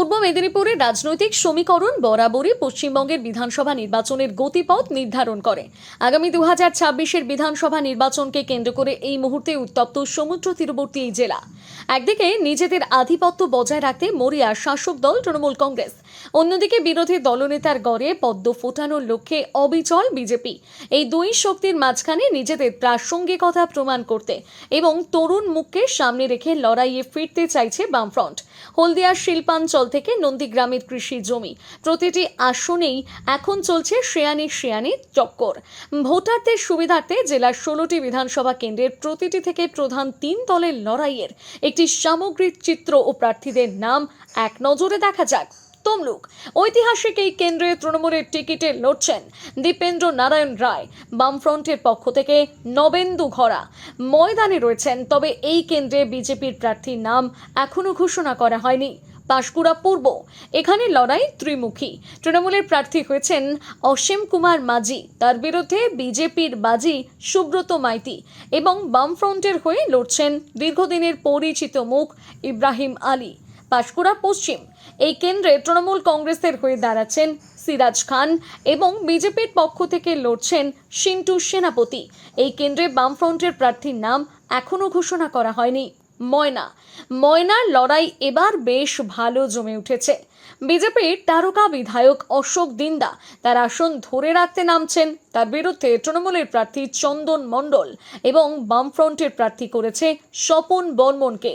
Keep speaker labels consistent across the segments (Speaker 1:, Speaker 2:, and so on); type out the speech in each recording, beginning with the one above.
Speaker 1: পূর্ব মেদিনীপুরের রাজনৈতিক সমীকরণ বরাবরই পশ্চিমবঙ্গের বিধানসভা নির্বাচনের গতিপথ নির্ধারণ করে। আগামী 2026-এর বিধানসভা নির্বাচনকে কেন্দ্র করে এই মুহূর্তে উত্তপ্ত সমুদ্র তীরবর্তী এই জেলা। একদিকে নিজেদের আধিপত্য বজায় রাখতে মরিয়া শাসক দল তৃণমূল কংগ্রেস, অন্যদিকে বিরোধী দলনেতার গড়ে পদ্ম ফোটানোর লক্ষ্যে অবিচল বিজেপি। এই দুই শক্তির মাঝখানে নিজেদের প্রাসঙ্গিকতা প্রমাণ করতে এবং তরুণ মুখকে সামনে রেখে লড়াইয়ে ফিরতে চাইছে বামফ্রন্ট। হলদিয়ার শিল্পাঞ্চল থেকে নন্দীগ্রামের কৃষি জমি প্রতিটি আসনেই এখন চলছে শেয়ানি চক্কর। ভোটারদের সুবিধার্থে জেলার 16টি বিধানসভা কেন্দ্রের প্রতিটি থেকে প্রধান 3 দলের লড়াইয়ের একটি সামগ্রিক চিত্র ও প্রার্থীদের নাম এক নজরে দেখা যাক। তমলুক ঐতিহাসিক এই কেন্দ্রে তৃণমূলের টিকিটে লড়ছেন দীপেন্দ্র নারায়ণ রায়, বামফ্রন্টের পক্ষ থেকে নবেন্দু ঘরা ময়দানে রয়েছেন। তবে এই কেন্দ্রে বিজেপির প্রার্থীর নাম এখনো ঘোষণা করা হয়নি। পাঁশকুড়া পূর্ব, এখানে লড়াই ত্রিমুখী। তৃণমূলের প্রার্থী হয়েছেন অসীম কুমার মাঝি, তার বিরুদ্ধে বিজেপির বাজি সুব্রত মাইতি এবং বামফ্রন্টের হয়ে লড়ছেন দীর্ঘদিনের পরিচিত মুখ ইব্রাহিম আলী। পাঁশকুড়া পশ্চিম, এই কেন্দ্রে তৃণমূল কংগ্রেসের হয়ে দাঁড়াচ্ছেন সিরাজ খান এবং বিজেপির পক্ষ থেকে লড়ছেন সিন্টু সেনাপতি। এই কেন্দ্রে বামফ্রন্টের প্রার্থীর নাম এখনো ঘোষণা করা হয়নি। ময়নার লড়াই এবার বেশ ভালো জমে উঠেছে। বিজেপির তারকা বিধায়ক অশোক দিন্দা তার আসন ধরে রাখতে নামছেন। তার বিরুদ্ধে তৃণমূলের প্রার্থী চন্দন মণ্ডল এবং বামফ্রন্টের প্রার্থী করেছে স্বপন বর্মনকে।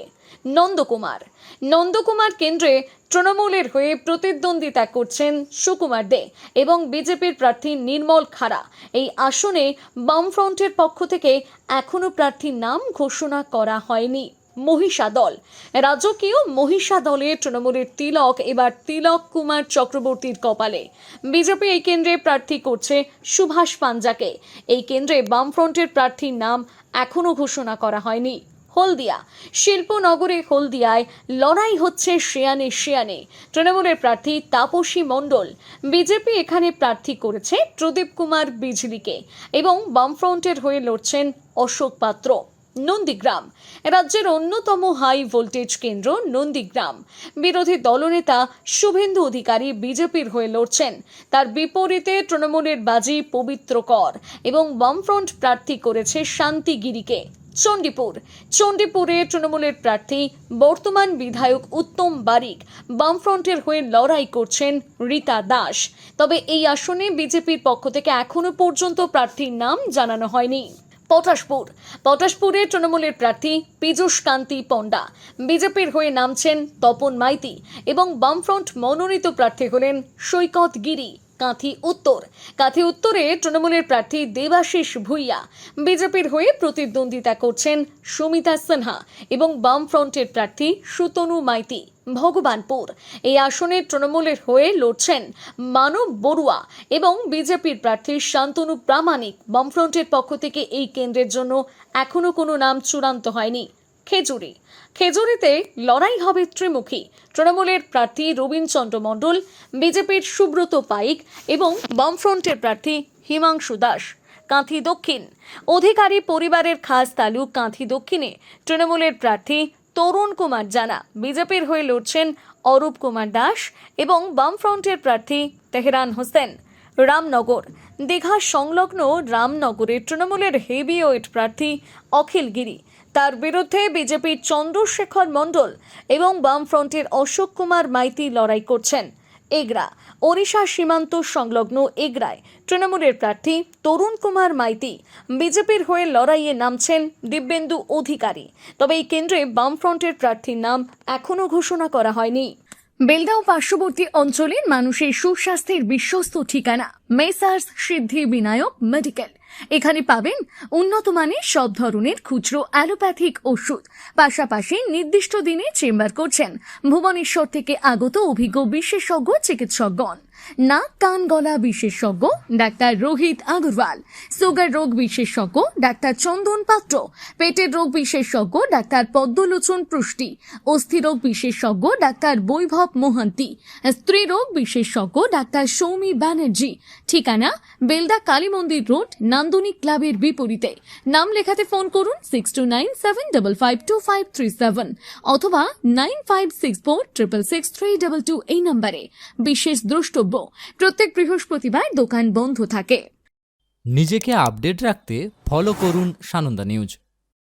Speaker 1: নন্দকুমার কেন্দ্রে তৃণমূলের হয়ে প্রতিদ্বন্দ্বিতা করছেন সুকুমার দে এবং বিজেপির প্রার্থী নির্মল খাড়া। এই আসনে বামফ্রন্টের পক্ষ থেকে এখনো প্রার্থীর নাম ঘোষণা করা হয়নি। মহিষাদল, রাজকীয় মহিষাদলে তৃণমূলের তিলক এবার তিলক কুমার চক্রবর্তীর কপালে। বিজেপি এই কেন্দ্রে প্রার্থী করছে সুভাষ পাঞ্জাকে। এই কেন্দ্রে বামফ্রন্টের প্রার্থীর নাম এখনো ঘোষণা করা হয়নি। হলদিয়া শিল্পনগরে হলদিয়ায় লড়াই হচ্ছে শেয়ানে। তৃণমূলের প্রার্থী তাপসী মণ্ডল, বিজেপি এখানে প্রার্থী করেছে প্রদীপ কুমার বিজলিকে এবং বামফ্রন্টের হয়ে লড়ছেন অশোক পাত্র। নন্দীগ্রাম, রাজ্যের অন্যতম হাই ভোল্টেজ কেন্দ্র নন্দীগ্রাম। বিরোধী দলনেতা শুভেন্দু অধিকারী বিজেপির হয়ে লড়ছেন। তার বিপরীতে তৃণমূলের বাজি পবিত্র কর এবং বামফ্রন্ট প্রার্থী করেছে শান্তিগিরিকে। চণ্ডীপুরে তৃণমূলের প্রার্থী বর্তমান বিধায়ক উত্তম বারিক, বামফ্রন্টের হয়ে লড়াই করছেন রীতা দাস। তবে এই আসনে বিজেপির পক্ষ থেকে এখনো পর্যন্ত প্রার্থীর নাম জানানো হয়নি। পটাশপুরে তৃণমূলের প্রার্থী পীযূষ কান্তি পণ্ডা, বিজেপির হয়ে নামছেন তপন মাইতি এবং বামফ্রন্ট মনোনীত প্রার্থী হলেন সৈকত গিরি। কাঁথি উত্তরে তৃণমূলের প্রার্থী দেবাশিস ভুইয়া, বিজেপির হয়ে প্রতিদ্বন্দ্বিতা করছেন সুমিতা সিনহা এবং বামফ্রন্টের প্রার্থী সুতনু মাইতি। ভগবানপুর, এই আসনে তৃণমূলের হয়ে লড়ছেন মানব বড়ুয়া এবং বিজেপির প্রার্থী শান্তনু প্রামাণিক। বামফ্রন্টের পক্ষ থেকে এই কেন্দ্রের জন্য এখনো কোনো নাম চূড়ান্ত হয়নি। খেজুরিতে লড়াই হবে ত্রিমুখী। তৃণমূলের প্রার্থী রবীন্দ্রচন্দ্র মণ্ডল, বিজেপির সুব্রত পাইক এবং বামফ্রন্টের প্রার্থী হিমাংশু দাস। কাঁথি দক্ষিণ, অধিকারী পরিবারের খাস তালুক কাঁথি দক্ষিণে তৃণমূলের প্রার্থী তরুণ কুমার জানা, বিজেপির হয়ে লড়ছেন অরূপ কুমার দাস এবং বামফ্রন্টের প্রার্থী তেহরান হোসেন। রামনগর, দীঘা সংলগ্ন রামনগরের তৃণমূলের হেভিওয়েট প্রার্থী অখিল গিরি, তার বিরুদ্ধে বিজেপির চন্দ্রশেখর মণ্ডল এবং বামফ্রন্টের অশোক কুমার মাইতি লড়াই করছেন। এগরা, ওড়িশা সীমান্ত সংলগ্ন এগরায় তৃণমূলের প্রার্থী তরুণ কুমার মাইতি, বিজেপির হয়ে লড়াইয়ে নামছেন দিব্যেন্দু অধিকারী। তবে এই কেন্দ্রে বামফ্রন্টের প্রার্থীর নাম এখনো ঘোষণা করা হয়নি। বেলদা ও পার্শ্ববর্তী অঞ্চলের মানুষের সুস্বাস্থ্যের বিশ্বস্ত ঠিকানা মেসার্স সিদ্ধি বিনায়ক মেডিকেল। এখানে পাবেন উন্নত মানের সব ধরনের খুচরো অ্যালোপ্যাথিক ওষুধ, পাশাপাশি নির্দিষ্ট দিনে চেম্বার করছেন ভুবনেশ্বর থেকে আগত অভিজ্ঞ বিশেষজ্ঞ চিকিৎসকগণ। নাক কান গলা বিশেষজ্ঞ ডাক্তার রোহিত আগরওয়াল, সুগার রোগ বিশেষজ্ঞ ডাক্তার চন্দন পাত্র, পেটের রোগ বিশেষজ্ঞ ডাক্তার পদ্মলোচন পুষ্টি, অস্থিরোগ বিশেষজ্ঞ ডাক্তার বৈভব মোহান্তি, স্ত্রী রোগ বিশেষজ্ঞ ডাক্তার সৌমি ব্যানার্জি। ঠিকানা বেলদা কালী মন্দির রোড, নান্দনিক ক্লাবের বিপরীতে। নাম লেখাতে ফোন করুন 6297552537 অথবা 9564666322 এই নম্বরে। বিশেষ দ্রষ্টব্য, প্রত্যেক বৃহস্পতিবার দোকান বন্ধ থাকে।
Speaker 2: নিজেকে আপডেট রাখতে ফলো করুন সানন্দা নিউজ।